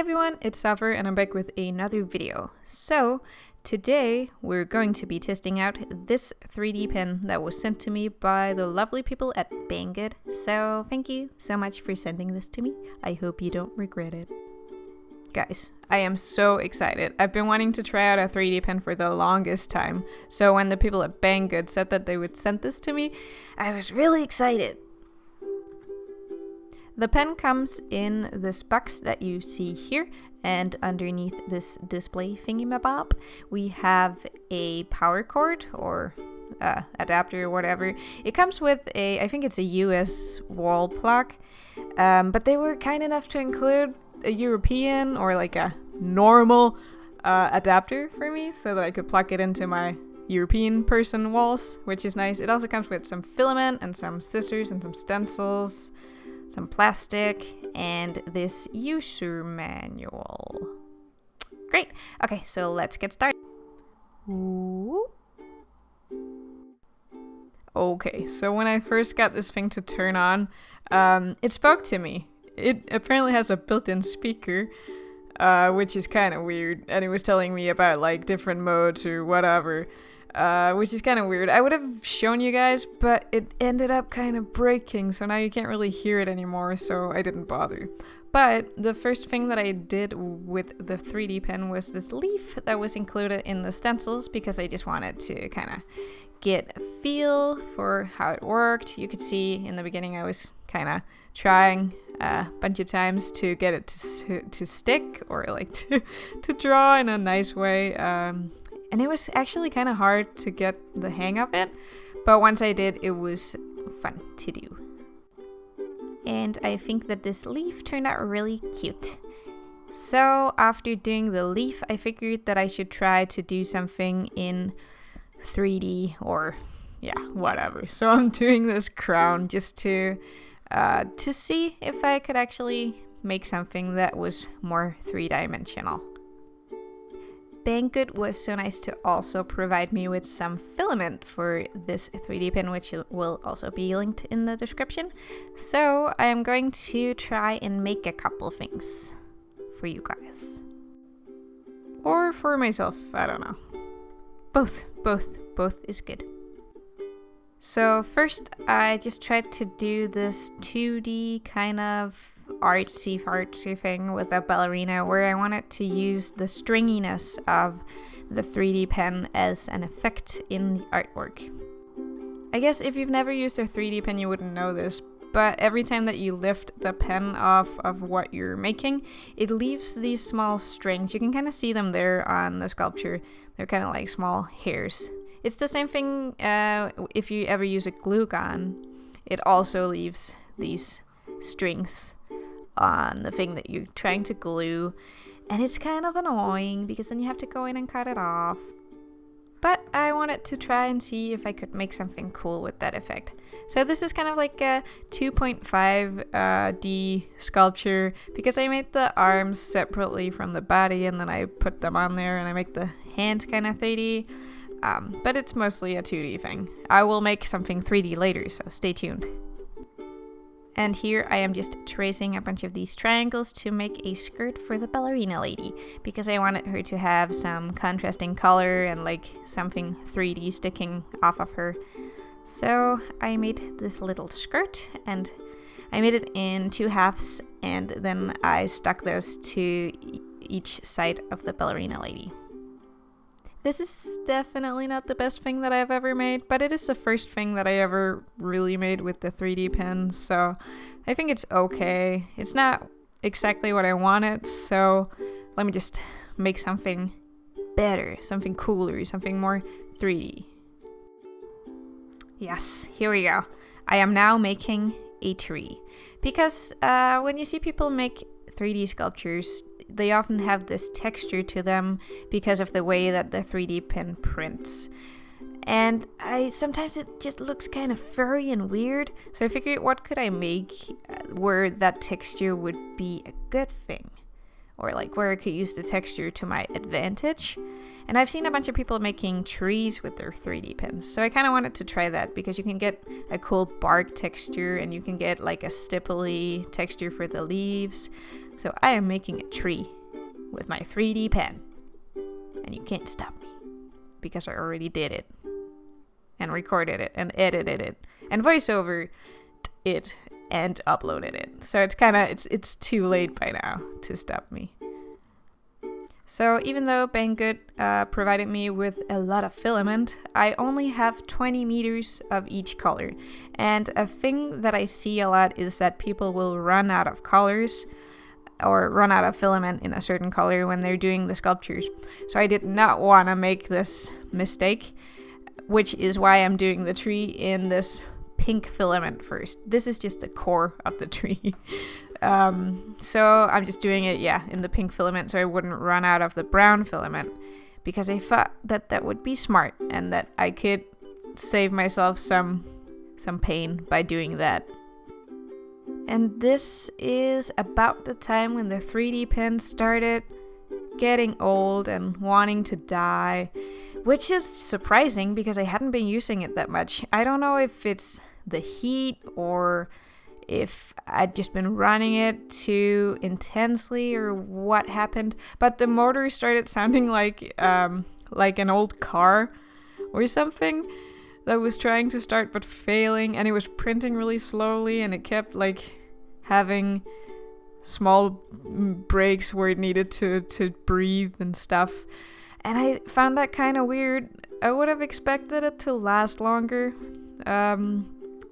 everyone, it's Safar and I'm back with another video. So, today we're going to be testing out this 3D pen that was sent to me by the lovely people at Banggood. So, thank you so much for sending this to me. I hope you don't regret it. Guys, I am so excited. I've been wanting to try out a 3D pen for the longest time. So when the people at Banggood said that they would send this to me, I was really excited. The pen comes in this box that you see here, and underneath this display thingy-mabob, we have a power cord or adapter or whatever. It comes with I think it's a US wall plug, but they were kind enough to include a European or like a normal adapter for me so that I could plug it into my European person walls, which is nice. It also comes with some filament and some scissors and some stencils, some plastic, and this user manual. Great. Okay, so let's get started. Ooh. Okay, so when I first got this thing to turn on, it spoke to me. It apparently has a built-in speaker, which is kind of weird, and it was telling me about like different modes or whatever. Which is kind of weird. I would have shown you guys, but it ended up kind of breaking, so now you can't really hear it anymore, so I didn't bother. But the first thing that I did with the 3D pen was this leaf that was included in the stencils, because I just wanted to kind of get a feel for how it worked. You could see in the beginning I was kind of trying a bunch of times to get it to stick, or like to draw in a nice way. And it was actually kind of hard to get the hang of it, but once I did, it was fun to do. And I think that this leaf turned out really cute. So after doing the leaf, I figured that I should try to do something in 3D or yeah, whatever. So I'm doing this crown just to see if I could actually make something that was more three-dimensional. Banggood was so nice to also provide me with some filament for this 3D pen, which will also be linked in the description. So I am going to try and make a couple things for you guys. Or for myself, I don't know. Both is good. So first I just tried to do this 2D kind of artsy thing with a ballerina, where I wanted to use the stringiness of the 3D pen as an effect in the artwork. I guess if you've never used a 3D pen you wouldn't know this, but every time that you lift the pen off of what you're making, it leaves these small strings. You can kind of see them there on the sculpture. They're kind of like small hairs. It's the same thing if you ever use a glue gun. It also leaves these strings on the thing that you're trying to glue, and it's kind of annoying because then you have to go in and cut it off. But I wanted to try and see if I could make something cool with that effect. So this is kind of like a 2.5D sculpture, because I made the arms separately from the body and then I put them on there, and I make the hands kind of 3D. But it's mostly a 2D thing. I will make something 3D later, so stay tuned. And here I am just tracing a bunch of these triangles to make a skirt for the ballerina lady, because I wanted her to have some contrasting color and like something 3D sticking off of her. So I made this little skirt, and I made it in 2 halves, and then I stuck those to each side of the ballerina lady. This is definitely not the best thing that I've ever made, but it is the first thing that I ever really made with the 3D pen, so I think it's okay. It's not exactly what I wanted, so let me just make something better, something cooler, something more 3D. Yes, here we go. I am now making a tree, because when you see people make 3D sculptures, they often have this texture to them because of the way that the 3D pen prints. And sometimes it just looks kind of furry and weird, so I figured, what could I make where that texture would be a good thing? Or like where I could use the texture to my advantage. And I've seen a bunch of people making trees with their 3D pens. So I kind of wanted to try that because you can get a cool bark texture and you can get like a stipply texture for the leaves. So I am making a tree with my 3D pen. And you can't stop me because I already did it. And recorded it and edited it and voiceover it and uploaded it. So it's too late by now to stop me. So even though Banggood provided me with a lot of filament, I only have 20 meters of each color. And a thing that I see a lot is that people will run out of colors or run out of filament in a certain color when they're doing the sculptures. So I did not want to make this mistake, which is why I'm doing the tree in this pink filament first. This is just the core of the tree. So I'm just doing it, in the pink filament so I wouldn't run out of the brown filament, because I thought that that would be smart and that I could save myself some pain by doing that. And this is about the time when the 3D pen started getting old and wanting to die, which is surprising because I hadn't been using it that much. I don't know if it's the heat or if I'd just been running it too intensely or what happened, but the motor started sounding like an old car or something that was trying to start but failing, and it was printing really slowly and it kept like having small breaks where it needed to breathe and stuff. And I found that kind of weird. I would have expected it to last longer.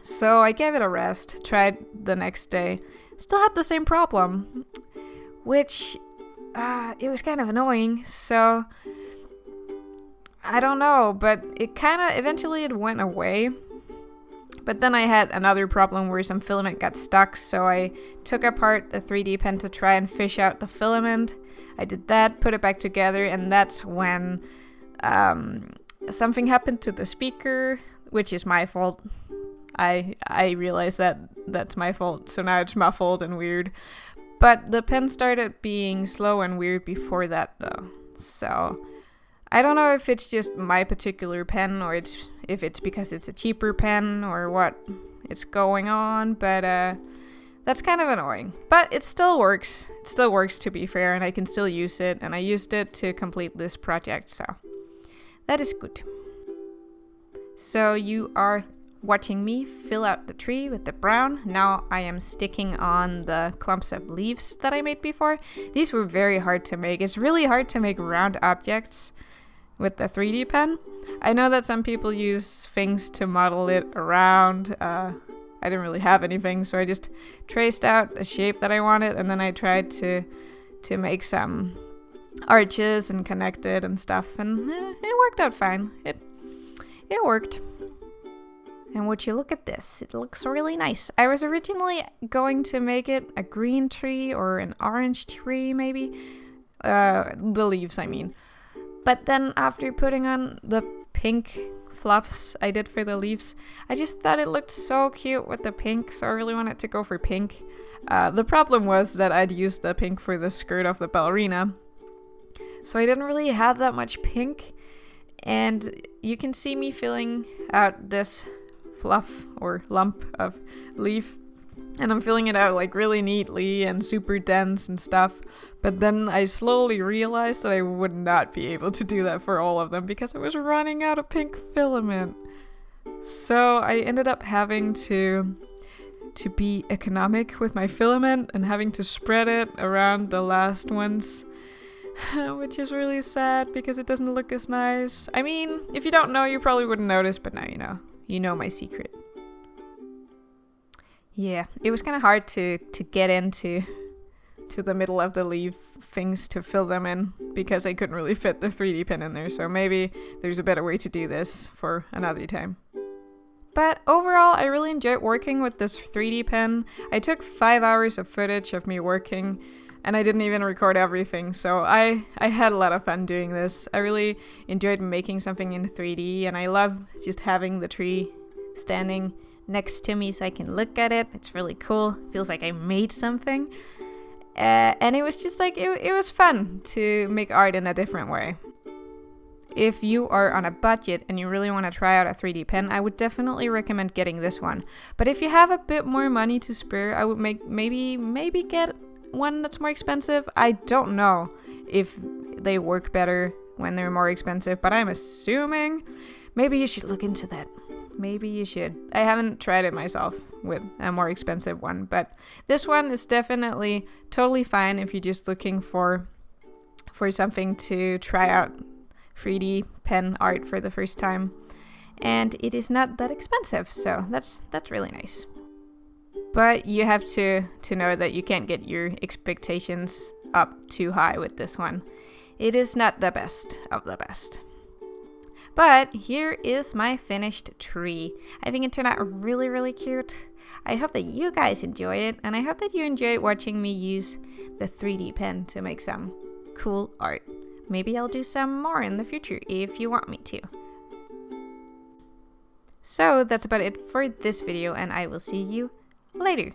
So I gave it a rest, tried the next day. Still had the same problem, which it was kind of annoying. So I don't know, but it kind of eventually it went away. But then I had another problem where some filament got stuck, so I took apart the 3D pen to try and fish out the filament. I did that, put it back together, and that's when something happened to the speaker, which is my fault. I realized that that's my fault, so now it's muffled and weird. But the pen started being slow and weird before that, though. So I don't know if it's just my particular pen or if it's because it's a cheaper pen or what is going on, but that's kind of annoying. But it still works. It still works, to be fair, and I can still use it, and I used it to complete this project, so that is good. So you are watching me fill out the tree with the brown. Now I am sticking on the clumps of leaves that I made before. These were very hard to make. It's really hard to make round objects with the 3D pen. I know that some people use things to model it around. I didn't really have anything, so I just traced out a shape that I wanted, and then I tried to make some arches and connect it and stuff, and it worked out fine. It worked. And would you look at this? It looks really nice. I was originally going to make it a green tree or an orange tree, maybe. The leaves, I mean. But then after putting on the pink fluffs I did for the leaves, I just thought it looked so cute with the pink, so I really wanted to go for pink. The problem was that I'd used the pink for the skirt of the ballerina, so I didn't really have that much pink. And you can see me filling out this fluff or lump of leaf, and I'm filling it out like really neatly and super dense and stuff. But then I slowly realized that I would not be able to do that for all of them because I was running out of pink filament. So I ended up having to be economic with my filament and having to spread it around the last ones, which is really sad because it doesn't look as nice. I mean, if you don't know, you probably wouldn't notice, but now you know. You know my secret. Yeah, it was kind of hard to get into the middle of the leaf things to fill them in because I couldn't really fit the 3D pen in there, so maybe there's a better way to do this for another time. But overall, I really enjoyed working with this 3D pen. I took 5 hours of footage of me working, and I didn't even record everything, so I had a lot of fun doing this. I really enjoyed making something in 3D, and I love just having the tree standing next to me so I can look at it. It's really cool. Feels like I made something. And it was just like, it was fun to make art in a different way. if you are on a budget and you really want to try out a 3D pen, I would definitely recommend getting this one. But if you have a bit more money to spare, I would maybe get one that's more expensive. I don't know if they work better when they're more expensive, but I'm assuming maybe you should look into that. Maybe you should. I haven't tried it myself with a more expensive one, but this one is definitely totally fine if you're just looking for something to try out 3D pen art for the first time. And it is not that expensive, so that's really nice. But you have to know that you can't get your expectations up too high with this one. It is not the best of the best. But here is my finished tree. I think it turned out really, really cute. I hope that you guys enjoy it, and I hope that you enjoyed watching me use the 3D pen to make some cool art. Maybe I'll do some more in the future if you want me to. So that's about it for this video, and I will see you later.